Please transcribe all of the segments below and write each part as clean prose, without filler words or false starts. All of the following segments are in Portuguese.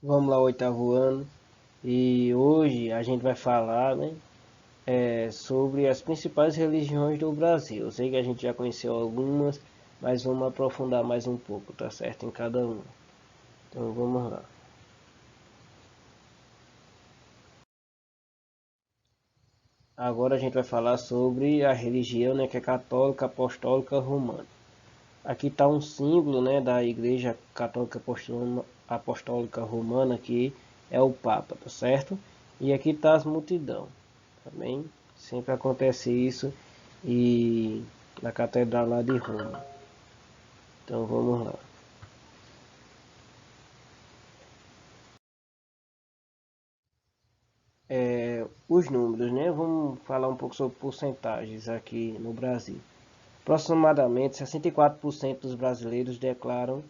Vamos lá, oitavo ano, e hoje a gente vai falar, né, sobre as principais religiões do Brasil. Eu sei que a gente já conheceu algumas, mas vamos aprofundar mais um pouco, tá certo? Em cada uma. Então vamos lá. Agora a gente vai falar sobre a religião, né, que é católica apostólica romana. Aqui está um símbolo, né, da Igreja Católica Apostólica Romana, que é o Papa, tá certo? E aqui está as multidão, também sempre acontece isso e na Catedral lá de Roma. Então vamos lá. Os números, né? Vamos falar um pouco sobre porcentagens aqui no Brasil. Aproximadamente 64% dos brasileiros declararam,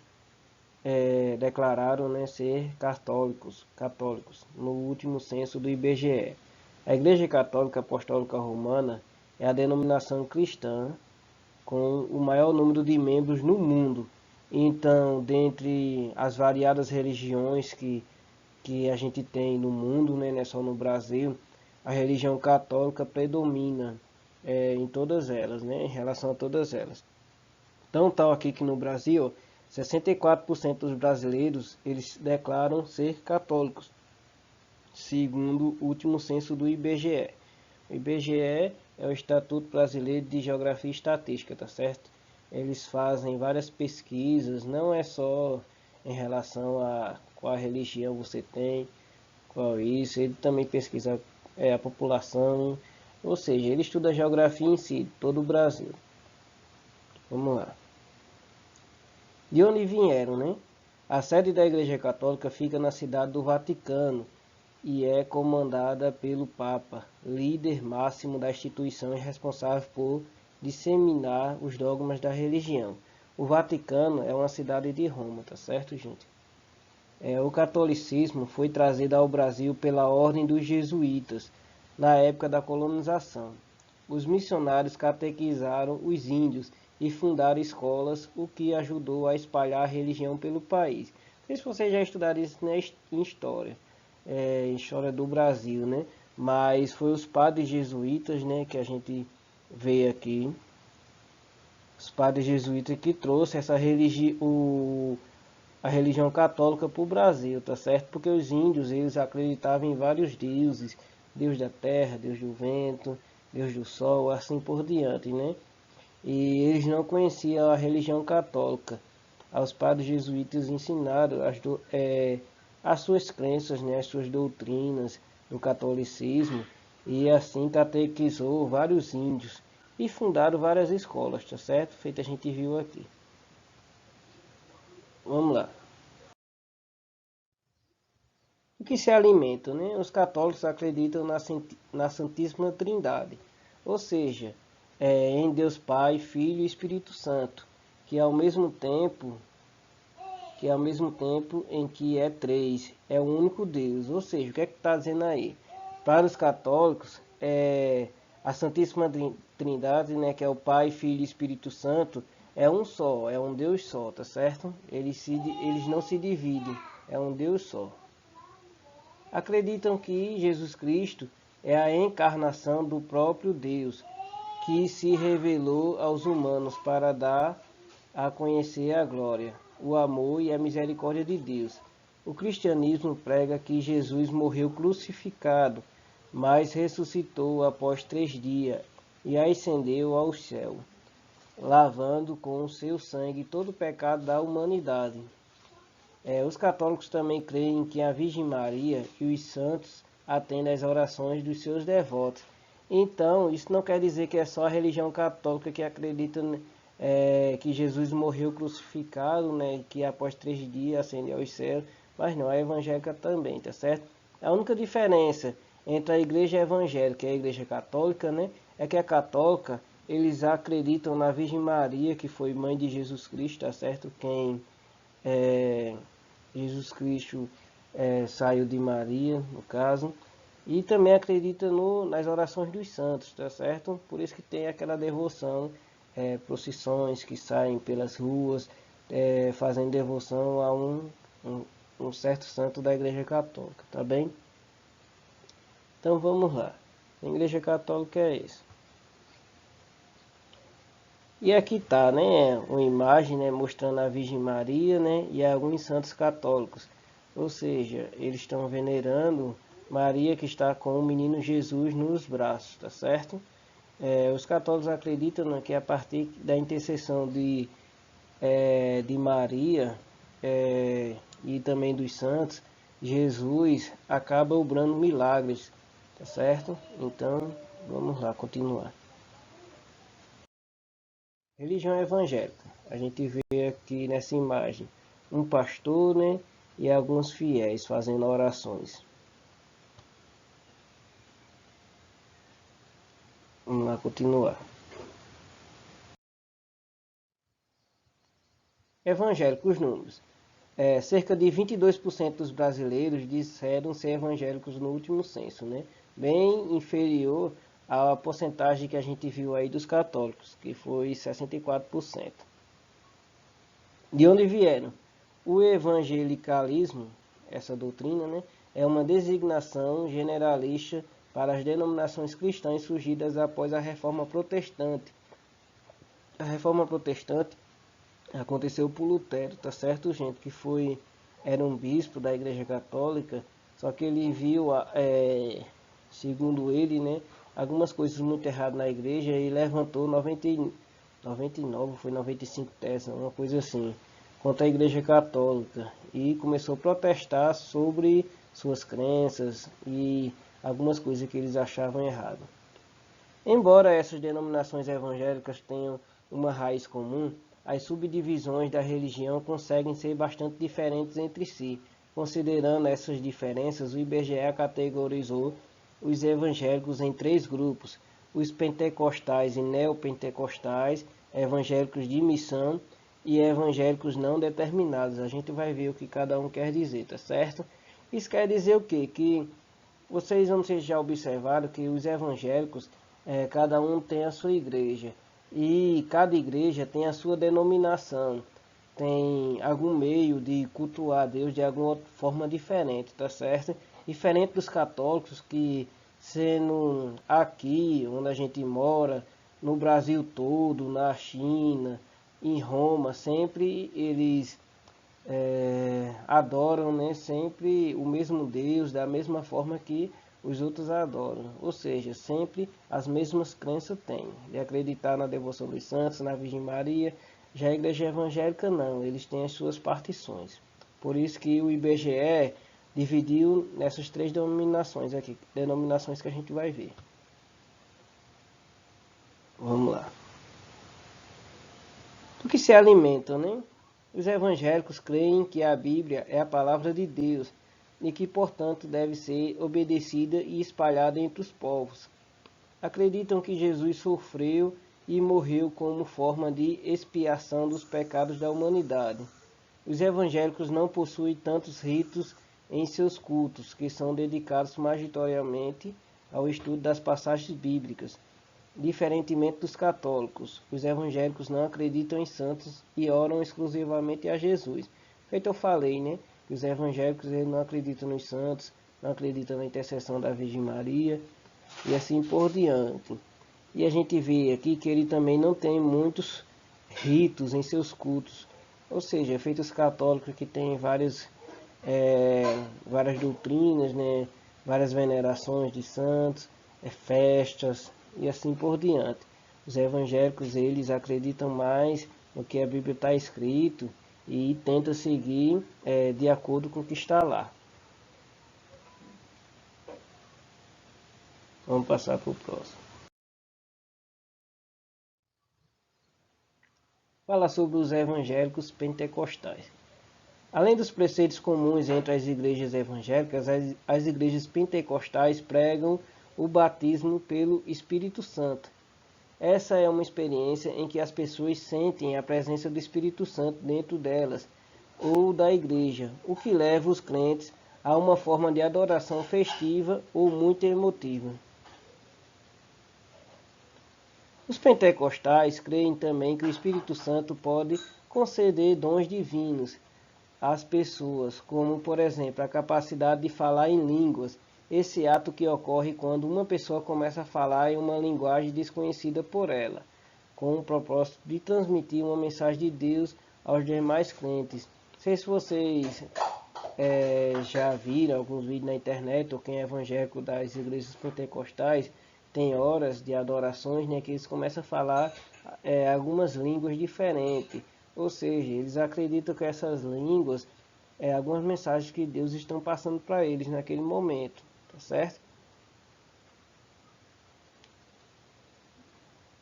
né, ser católicos no último censo do IBGE. A Igreja Católica Apostólica Romana é a denominação cristã com o maior número de membros no mundo. Então, dentre as variadas religiões que a gente tem no mundo, né, não é só no Brasil, a religião católica predomina em todas elas, né, em relação a todas elas. Então, tal aqui que no Brasil, 64% dos brasileiros eles declaram ser católicos, segundo o último censo do IBGE. O IBGE é o Instituto Brasileiro de Geografia e Estatística, tá certo? Eles fazem várias pesquisas, não é só em relação a qual religião você tem, qual isso, ele também pesquisa a população, ou seja, ele estuda a geografia em si, todo o Brasil. Vamos lá. De onde vieram, né? A sede da Igreja Católica fica na cidade do Vaticano e é comandada pelo Papa, líder máximo da instituição e responsável por disseminar os dogmas da religião. O Vaticano é uma cidade de Roma, tá certo, gente? O catolicismo foi trazido ao Brasil pela ordem dos jesuítas na época da colonização. Os missionários catequizaram os índios e fundaram escolas, o que ajudou a espalhar a religião pelo país. Não sei se vocês já estudaram isso em história, história do Brasil, né? Mas foi os padres jesuítas, né, que a gente vê aqui, os padres jesuítas que trouxe essa a religião católica para o Brasil, tá certo? Porque os índios, eles acreditavam em vários deuses, Deus da terra, Deus do vento, Deus do sol, assim por diante, né? E eles não conheciam a religião católica. Os padres jesuítas ensinaram as suas crenças, né, as suas doutrinas do catolicismo e assim catequizou vários índios e fundaram várias escolas, tá certo? Feito a gente viu aqui. Vamos lá. O que se alimentam, né? Os católicos acreditam na Santíssima Trindade, ou seja, em Deus Pai, Filho e Espírito Santo, que ao mesmo tempo em que é três, é um único Deus. Ou seja, o que é que está dizendo aí? Para os católicos, a Santíssima Trindade, né, que é o Pai, Filho e Espírito Santo, é um só, é um Deus só, tá certo? Eles não se dividem, é um Deus só. Acreditam que Jesus Cristo é a encarnação do próprio Deus, que se revelou aos humanos para dar a conhecer a glória, o amor e a misericórdia de Deus. O cristianismo prega que Jesus morreu crucificado, mas ressuscitou após 3 dias e ascendeu ao céu, lavando com o seu sangue todo o pecado da humanidade. Os católicos também creem que a Virgem Maria e os santos atendem às orações dos seus devotos. Então, isso não quer dizer que é só a religião católica que acredita, né, que Jesus morreu crucificado, né, que após 3 dias ascendeu aos céus, mas não, a evangélica também, tá certo? A única diferença entre a igreja evangélica e a igreja católica, né, é que a católica, eles acreditam na Virgem Maria, que foi mãe de Jesus Cristo, tá certo? É, Jesus Cristo saiu de Maria, no caso, e também acredita nas orações dos santos, tá certo? Por isso que tem aquela devoção, procissões que saem pelas ruas, fazendo devoção a um com um certo santo da Igreja Católica, tá bem? Então vamos lá. A Igreja Católica é isso. E aqui tá, né, uma imagem, né, mostrando a Virgem Maria, né, e alguns santos católicos. Ou seja, eles estão venerando Maria que está com o menino Jesus nos braços, tá certo? Os católicos acreditam, né, que a partir da intercessão de Maria e também dos santos, Jesus acaba obrando milagres, tá certo? Então, vamos lá, continuar. Religião evangélica. A gente vê aqui nessa imagem um pastor, né, e alguns fiéis fazendo orações. Vamos lá continuar. Evangélicos números. Cerca de 22% dos brasileiros disseram ser evangélicos no último censo, né? Bem inferior à porcentagem que a gente viu aí dos católicos, que foi 64%. De onde vieram? O evangelicalismo, essa doutrina, né, é uma designação generalista para as denominações cristãs surgidas após a Reforma Protestante. A Reforma Protestante aconteceu por Lutero, tá certo, gente? Que era um bispo da Igreja Católica, só que ele viu, segundo ele, né, algumas coisas muito erradas na igreja e levantou 99, foi 95 teses, uma coisa assim, contra a Igreja Católica e começou a protestar sobre suas crenças e algumas coisas que eles achavam errado. Embora essas denominações evangélicas tenham uma raiz comum, as subdivisões da religião conseguem ser bastante diferentes entre si. Considerando essas diferenças, o IBGE categorizou os evangélicos em 3 grupos: os pentecostais e neopentecostais, evangélicos de missão e evangélicos não determinados. A gente vai ver o que cada um quer dizer, tá certo? Isso quer dizer o quê? Que vocês não sei se já observaram que os evangélicos, cada um tem a sua igreja. E cada igreja tem a sua denominação. Tem algum meio de cultuar a Deus de alguma forma diferente, tá certo? Diferente dos católicos que, sendo aqui onde a gente mora, no Brasil todo, na China, em Roma, sempre eles adoram, né, sempre o mesmo Deus, da mesma forma que os outros adoram. Ou seja, sempre as mesmas crenças têm. De acreditar na devoção dos santos, na Virgem Maria. Já a igreja evangélica não, eles têm as suas partições. Por isso que o IBGE dividiu nessas 3 denominações aqui, denominações que a gente vai ver. Vamos lá. Do que se alimentam, né? Os evangélicos creem que a Bíblia é a palavra de Deus e que, portanto, deve ser obedecida e espalhada entre os povos. Acreditam que Jesus sofreu e morreu como forma de expiação dos pecados da humanidade. Os evangélicos não possuem tantos ritos em seus cultos, que são dedicados majoritariamente ao estudo das passagens bíblicas. Diferentemente dos católicos, os evangélicos não acreditam em santos e oram exclusivamente a Jesus. Feito eu falei, né? Que os evangélicos eles não acreditam nos santos, não acreditam na intercessão da Virgem Maria e assim por diante. E a gente vê aqui que ele também não tem muitos ritos em seus cultos. Ou seja, feitos católicos que têm várias doutrinas, né? Várias venerações de santos, festas e assim por diante. Os evangélicos eles acreditam mais no que a Bíblia está escrito e tentam seguir de acordo com o que está lá. Vamos passar para o próximo. Fala sobre os evangélicos pentecostais. Além dos preceitos comuns entre as igrejas evangélicas, as igrejas pentecostais pregam o batismo pelo Espírito Santo. Essa é uma experiência em que as pessoas sentem a presença do Espírito Santo dentro delas ou da igreja, o que leva os crentes a uma forma de adoração festiva ou muito emotiva. Os pentecostais creem também que o Espírito Santo pode conceder dons divinos. as pessoas, como por exemplo a capacidade de falar em línguas. Esse ato que ocorre quando uma pessoa começa a falar em uma linguagem desconhecida por ela, com o propósito de transmitir uma mensagem de Deus aos demais crentes. Não sei se vocês já viram alguns vídeos na internet, ou quem é evangélico das igrejas pentecostais, tem horas de adorações, né, que eles começam a falar algumas línguas diferentes. Ou seja, eles acreditam que essas línguas algumas mensagens que Deus estão passando para eles naquele momento, tá certo?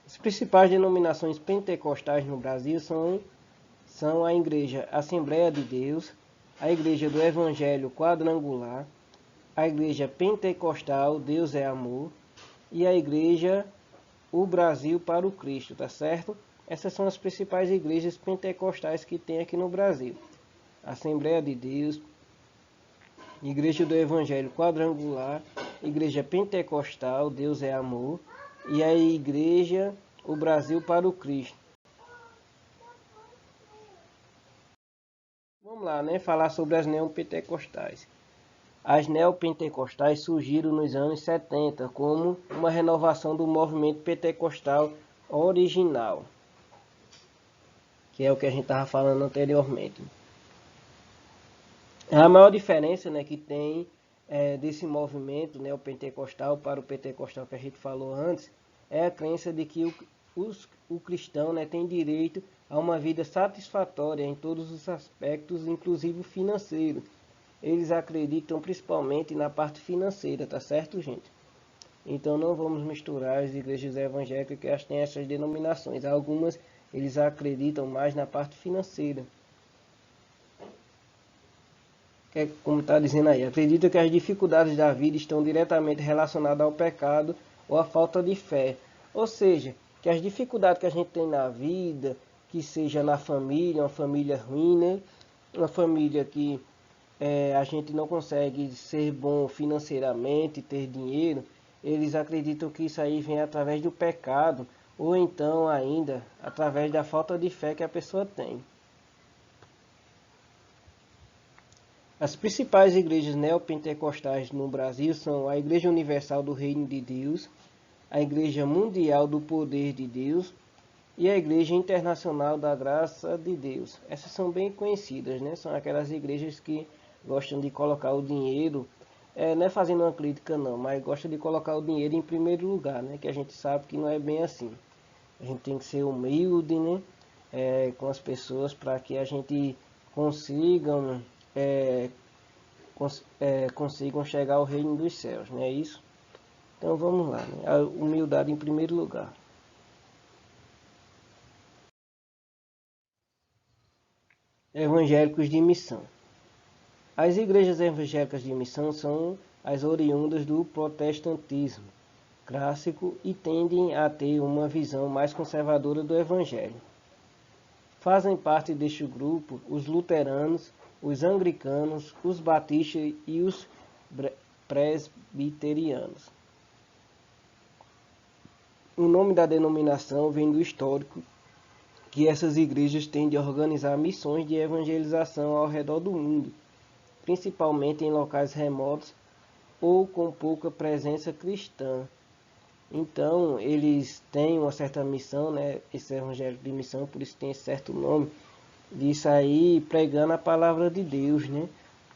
As principais denominações pentecostais no Brasil são a Igreja Assembleia de Deus, a Igreja do Evangelho Quadrangular, a Igreja Pentecostal Deus é Amor e a Igreja O Brasil para o Cristo, tá certo? Essas são as principais igrejas pentecostais que tem aqui no Brasil. Assembleia de Deus, Igreja do Evangelho Quadrangular, Igreja Pentecostal Deus é Amor e a Igreja O Brasil para o Cristo. Vamos lá, né? Falar sobre as neopentecostais. As neopentecostais surgiram nos anos 70 como uma renovação do movimento pentecostal original, que é o que a gente estava falando anteriormente. A maior diferença, né, que tem desse movimento neopentecostal para o pentecostal que a gente falou antes é a crença de que o cristão, né, tem direito a uma vida satisfatória em todos os aspectos, inclusive o financeiro. Eles acreditam principalmente na parte financeira, tá certo, gente? Então não vamos misturar as igrejas evangélicas que elas têm essas denominações. Algumas eles acreditam mais na parte financeira. Como está dizendo aí, acredita que as dificuldades da vida estão diretamente relacionadas ao pecado ou à falta de fé. Ou seja, que as dificuldades que a gente tem na vida, que seja na família, uma família ruim, né? Uma família que a gente não consegue ser bom financeiramente, ter dinheiro, eles acreditam que isso aí vem através do pecado, ou então ainda através da falta de fé que a pessoa tem. As principais igrejas neopentecostais no Brasil são a Igreja Universal do Reino de Deus, a Igreja Mundial do Poder de Deus e a Igreja Internacional da Graça de Deus. Essas são bem conhecidas, né? São aquelas igrejas que gostam de colocar o dinheiro, não é fazendo uma crítica não, mas gostam de colocar o dinheiro em primeiro lugar, né? Que a gente sabe que não é bem assim. A gente tem que ser humilde, né? Com as pessoas para que a gente consigam consigam chegar ao reino dos céus, não é isso? Então vamos lá, né? A humildade em primeiro lugar. Evangélicos de missão. As igrejas evangélicas de missão são as oriundas do protestantismo clássico e tendem a ter uma visão mais conservadora do evangelho. Fazem parte deste grupo os luteranos, os anglicanos, os batistas e os presbiterianos. O nome da denominação vem do histórico que essas igrejas têm de organizar missões de evangelização ao redor do mundo, principalmente em locais remotos ou com pouca presença cristã. Então, eles têm uma certa missão, né? Esse evangelho de missão, por isso tem esse certo nome, de sair pregando a palavra de Deus, né?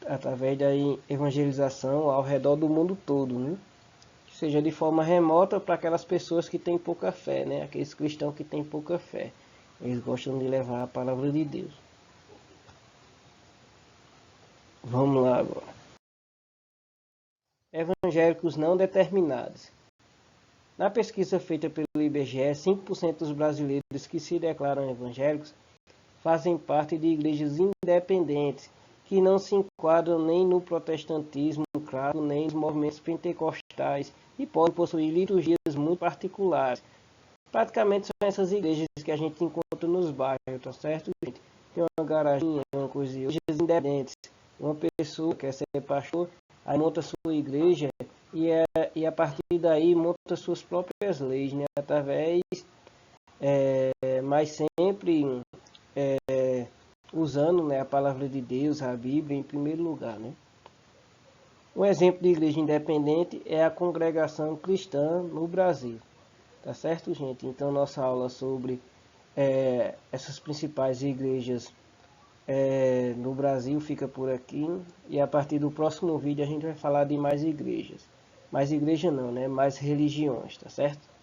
Através da evangelização ao redor do mundo todo, né? Seja de forma remota para aquelas pessoas que têm pouca fé, né? Aqueles cristãos que têm pouca fé. Eles gostam de levar a palavra de Deus. Vamos lá agora. Evangélicos não determinados. Na pesquisa feita pelo IBGE, 5% dos brasileiros que se declaram evangélicos fazem parte de igrejas independentes, que não se enquadram nem no protestantismo clássico, nem nos movimentos pentecostais, e podem possuir liturgias muito particulares. Praticamente são essas igrejas que a gente encontra nos bairros, tá certo, gente? Tem uma garaginha, uma coisa, igrejas independentes. Uma pessoa quer ser pastor, aí monta sua igreja e a partir daí monta suas próprias leis, né? Através, mas sempre usando, né, a palavra de Deus, a Bíblia, em primeiro lugar, né? Um exemplo de igreja independente é a Congregação Cristã no Brasil. Tá certo, gente? Então, nossa aula sobre essas principais igrejas no Brasil fica por aqui. E a partir do próximo vídeo a gente vai falar de mais igrejas. Mais igreja não, né? Mais religiões, tá certo?